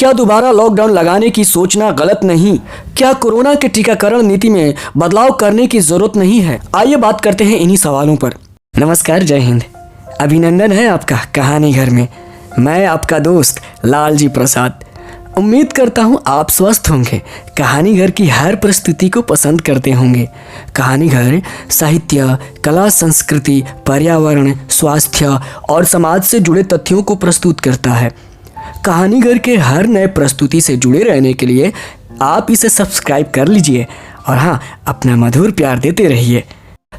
क्या दोबारा लॉकडाउन लगाने की सोचना गलत नहीं? क्या कोरोना के टीकाकरण नीति में बदलाव करने की जरूरत नहीं है? आइए बात करते हैं इन्हीं सवालों पर। नमस्कार, जय हिंद। अभिनंदन है आपका कहानी घर में। मैं आपका दोस्त लालजी प्रसाद। उम्मीद करता हूँ आप स्वस्थ होंगे, कहानी घर की हर प्रस्तुति को पसंद करते होंगे। कहानी घर साहित्य, कला, संस्कृति, पर्यावरण, स्वास्थ्य और समाज से जुड़े तथ्यों को प्रस्तुत करता है। कहानी घर के हर नए प्रस्तुति से जुड़े रहने के लिए आप इसे सब्सक्राइब कर लीजिए और हाँ, अपना मधुर प्यार देते रहिए।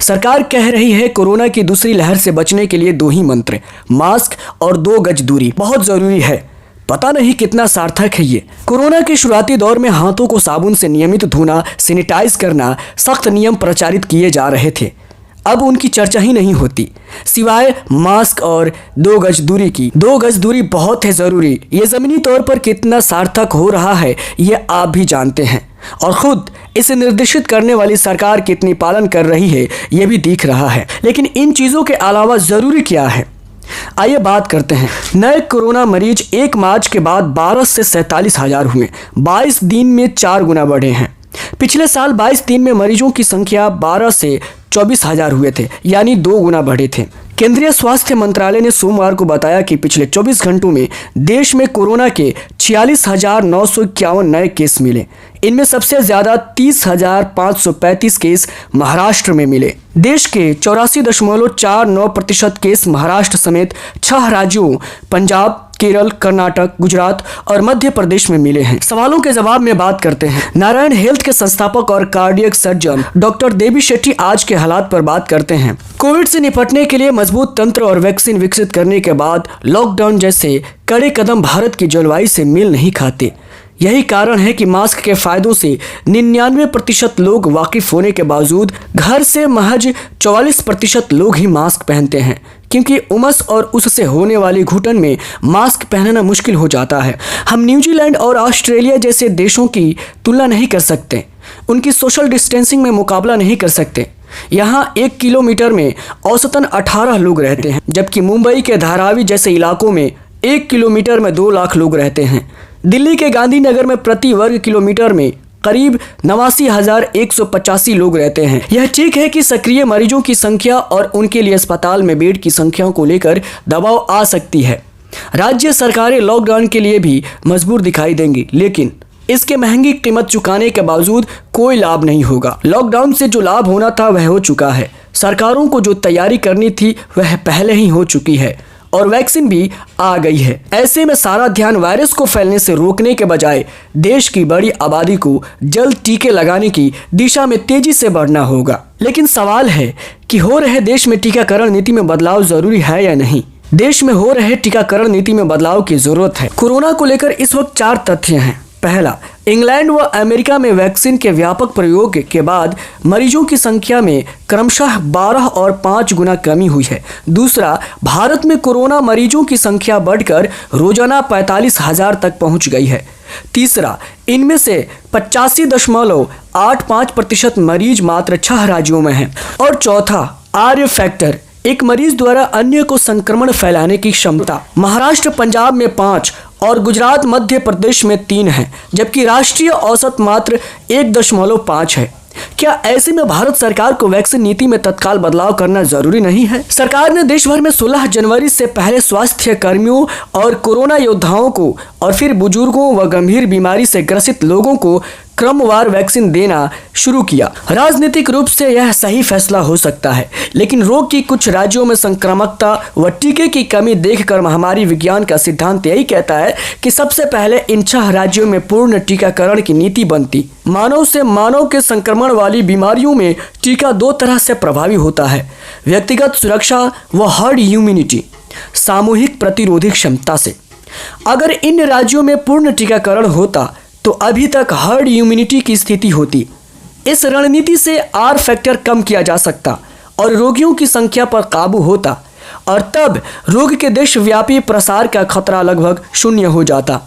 सरकार कह रही है कोरोना की दूसरी लहर से बचने के लिए 2 ही मंत्र, मास्क और 2 गज दूरी बहुत जरूरी है। पता नहीं कितना सार्थक है ये। कोरोना के शुरुआती दौर में हाथों को साबुन से नियमित धोना, सैनिटाइज करना सख्त नियम प्रचारित किए जा रहे थे। अब उनकी चर्चा ही नहीं होती सिवाय मास्क और 2 गज दूरी की। 2 गज दूरी बहुत है ज़रूरी। ये ज़मीनी तौर पर कितना सार्थक हो रहा है ये आप भी जानते हैं, और ख़ुद इसे निर्देशित करने वाली सरकार कितनी पालन कर रही है ये भी दिख रहा है। लेकिन इन चीज़ों के अलावा ज़रूरी क्या है, आइए बात करते हैं। नए कोरोना मरीज 1 मार्च के बाद 12 से 47 हज़ार हुए। 22 दिन में 4 गुना बढ़े हैं। पिछले साल 22 दिन में मरीजों की संख्या 12 से 24 हज़ार हुए थे, यानी 2 गुना बढ़े थे। केंद्रीय स्वास्थ्य मंत्रालय ने सोमवार को बताया कि पिछले 24 घंटों में देश में कोरोना के 46,951 नए केस मिले। इनमें सबसे ज़्यादा 30,535 केस महाराष्ट्र में मिले। देश के 84.49% केस महाराष्ट्र समेत 6 राज्यों पंजाब, केरल, कर्नाटक, गुजरात और मध्य प्रदेश में मिले हैं। सवालों के जवाब में बात करते हैं। नारायण हेल्थ के संस्थापक और cardiac surgeon doctor Devi Shetty आज के हालात पर बात करते हैं। कोविड से निपटने के लिए मजबूत तंत्र और वैक्सीन विकसित करने के बाद लॉकडाउन जैसे कड़े कदम भारत की जलवायु से मेल नहीं खाते। यही कारण है कि मास्क के फायदों से 99% लोग वाकिफ होने के बावजूद घर से महज 44% लोग ही मास्क पहनते हैं, क्योंकि उमस और उससे होने वाली घुटन में मास्क पहनना मुश्किल हो जाता है। हम न्यूजीलैंड और ऑस्ट्रेलिया जैसे देशों की तुलना नहीं कर सकते, उनकी सोशल डिस्टेंसिंग में मुकाबला नहीं कर सकते। यहाँ 1 किलोमीटर में औसतन 18 लोग रहते हैं, जबकि मुंबई के धारावी जैसे इलाकों में 1 किलोमीटर में 2 लाख लोग रहते हैं। दिल्ली के गांधीनगर में प्रति वर्ग किलोमीटर में करीब 89,185 लोग रहते हैं। यह ठीक है कि सक्रिय मरीजों की संख्या और उनके लिए अस्पताल में बेड की संख्या को लेकर दबाव आ सकती है। राज्य सरकारें लॉकडाउन के लिए भी मजबूर दिखाई देंगी, लेकिन इसके महंगी कीमत चुकाने के बावजूद कोई लाभ नहीं होगा। लॉकडाउन से जो लाभ होना था वह हो चुका है। सरकारों को जो तैयारी करनी थी वह पहले ही हो चुकी है और वैक्सीन भी आ गई है। ऐसे में सारा ध्यान वायरस को फैलने से रोकने के बजाय देश की बड़ी आबादी को जल्द टीके लगाने की दिशा में तेजी से बढ़ना होगा। लेकिन सवाल है कि हो रहे देश में टीकाकरण नीति में बदलाव जरूरी है या नहीं। देश में हो रहे टीकाकरण नीति में बदलाव की जरूरत है। कोरोना को लेकर इस वक्त 4 तथ्य हैं। पहला, इंग्लैंड व अमेरिका में वैक्सीन के व्यापक प्रयोग के बाद मरीजों की संख्या में क्रमशः 12 और 5 गुना कमी हुई है। दूसरा, भारत में कोरोना मरीजों की संख्या बढ़कर रोजाना 45,000 तक पहुंच गई है। तीसरा, इनमें से 85.85% मरीज मात्र 6 राज्यों में हैं। और चौथा, आर फैक्टर, एक मरीज द्वारा अन्य को संक्रमण फैलाने की क्षमता। महाराष्ट्र, पंजाब में 5 और गुजरात, मध्य प्रदेश में 3 है, जबकि राष्ट्रीय औसत मात्र 1.5 है। क्या ऐसे में भारत सरकार को वैक्सीन नीति में तत्काल बदलाव करना जरूरी नहीं है? सरकार ने देश भर में 16 जनवरी से पहले स्वास्थ्य कर्मियों और कोरोना योद्धाओं को और फिर बुजुर्गों व गंभीर बीमारी से ग्रसित लोगों को क्रमवार वैक्सीन देना शुरू किया। राजनीतिक रूप से यह सही फैसला हो सकता है, लेकिन रोग की कुछ राज्यों में संक्रामकता व टीके की कमी देखकर महामारी विज्ञान का सिद्धांत यही कहता है कि सबसे पहले इन 6 राज्यों में पूर्ण टीकाकरण की नीति बनती। मानव से मानव के संक्रमण वाली बीमारियों में टीका 2 तरह से प्रभावी होता है, व्यक्तिगत सुरक्षा व हर्ड इम्यूनिटी, सामूहिक प्रतिरोधी क्षमता से। अगर इन राज्यों में पूर्ण टीकाकरण होता तो अभी तक हर्ड इम्यूनिटी की स्थिति होती। इस रणनीति से आर फैक्टर कम किया जा सकता और रोगियों की संख्या पर काबू होता, और तब रोग के देशव्यापी प्रसार का खतरा लगभग 0 हो जाता।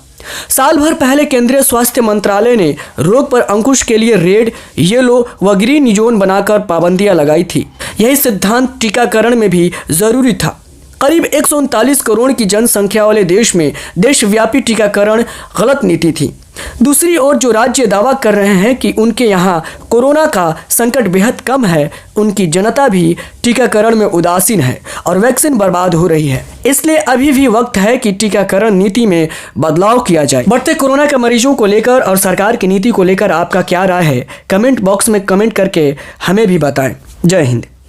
साल भर पहले केंद्रीय स्वास्थ्य मंत्रालय ने रोग पर अंकुश के लिए रेड, येलो व ग्रीन जोन बनाकर पाबंदियां लगाई थी। यही सिद्धांत टीकाकरण में भी जरूरी था। करीब 139 करोड़ की जनसंख्या वाले देश में देशव्यापी टीकाकरण गलत नीति थी। दूसरी ओर जो राज्य दावा कर रहे हैं कि उनके यहाँ कोरोना का संकट बेहद कम है, उनकी जनता भी टीकाकरण में उदासीन है और वैक्सीन बर्बाद हो रही है। इसलिए अभी भी वक्त है कि टीकाकरण नीति में बदलाव किया जाए। बढ़ते कोरोना के मरीजों को लेकर और सरकार की नीति को लेकर आपका क्या राय है, कमेंट बॉक्स में कमेंट करके हमें भी बताएं। जय हिंद।